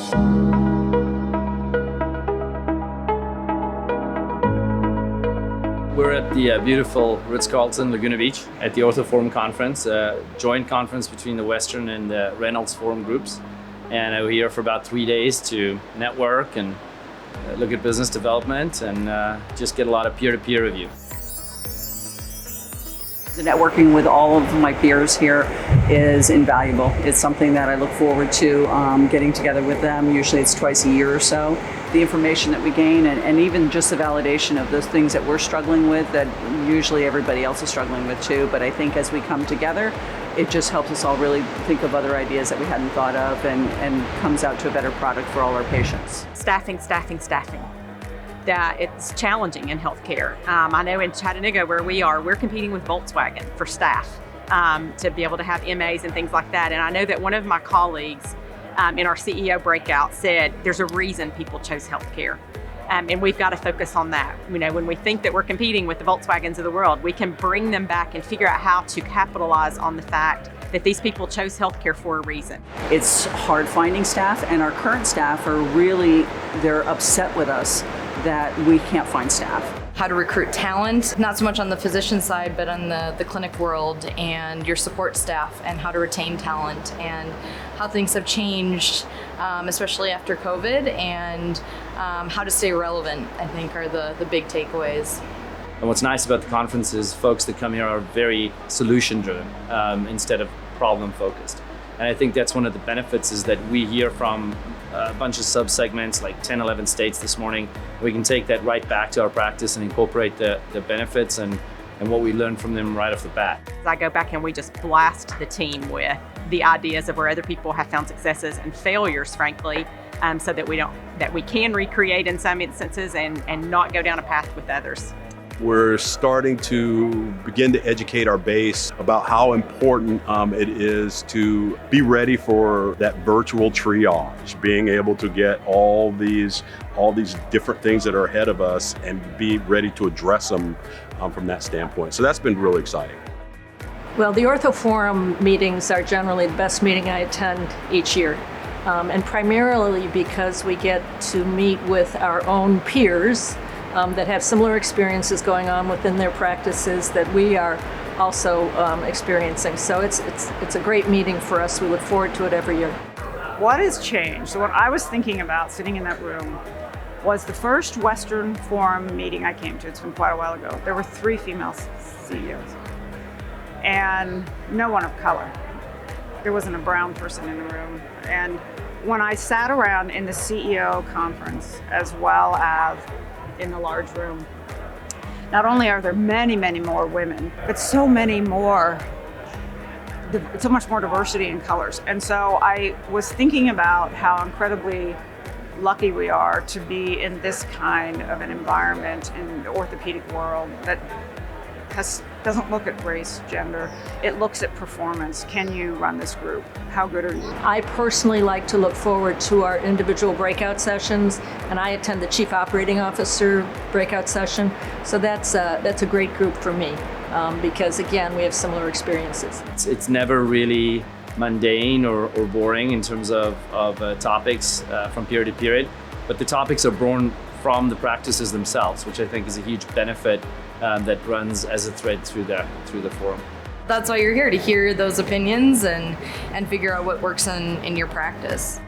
We're at the beautiful Ritz-Carlton Laguna Beach at the Ortho Forum Conference, a joint conference between the Western and the Reynolds Forum groups. And we're here for about 3 days to network and look at business development and just get a lot of peer-to-peer review. The networking with all of my peers here is invaluable. It's something that I look forward to getting together with them. Usually it's twice a year or so. The information that we gain and even just the validation of those things that we're struggling with that usually everybody else is struggling with too. But I think as we come together, it just helps us all really think of other ideas that we hadn't thought of and comes out to a better product for all our patients. Staffing. That it's challenging in healthcare. I know in Chattanooga where we are, we're competing with Volkswagen for staff to be able to have MAs and things like that. And I know that one of my colleagues in our CEO breakout said there's a reason people chose healthcare. And we've got to focus on that. You know, when we think that we're competing with the Volkswagens of the world, we can bring them back and figure out how to capitalize on the fact that these people chose healthcare for a reason. It's hard finding staff, and our current staff are really, they're upset with us that we can't find staff. How to recruit talent, not so much on the physician side, but on the clinic world and your support staff, and how to retain talent and how things have changed, especially after COVID, and how to stay relevant, I think, are the big takeaways. And what's nice about the conference is folks that come here are very solution-driven instead of problem-focused. And I think that's one of the benefits is that we hear from a bunch of sub-segments, like 10, 11 states this morning. We can take that right back to our practice and incorporate the benefits and what we learned from them right off the bat. I go back and we just blast the team with the ideas of where other people have found successes and failures, frankly, so that we can recreate in some instances and not go down a path with others. We're starting to begin to educate our base about how important it is to be ready for that virtual triage, being able to get all these different things that are ahead of us and be ready to address them from that standpoint. So that's been really exciting. Well, the Ortho Forum meetings are generally the best meeting I attend each year. And primarily because we get to meet with our own peers that have similar experiences going on within their practices that we are also experiencing. So it's a great meeting for us. We look forward to it every year. What has changed? So what I was thinking about sitting in that room was the first Western Forum meeting I came to. It's been quite a while ago. There were 3 female CEOs and no one of color. There wasn't a brown person in the room. And when I sat around in the CEO conference as well as in the large room, not only are there many, many more women, but so much more diversity in colors. And so I was thinking about how incredibly lucky we are to be in this kind of an environment in the orthopedic world that doesn't look at race, gender, it looks at performance. Can you run this group? How good are you? I personally like to look forward to our individual breakout sessions, and I attend the Chief Operating Officer breakout session. So that's a great group for me because, again, we have similar experiences. It's never really mundane or boring in terms of topics from period to period, but the topics are born from the practices themselves, which I think is a huge benefit that runs as a thread through the forum. That's why you're here, to hear those opinions and figure out what works in your practice.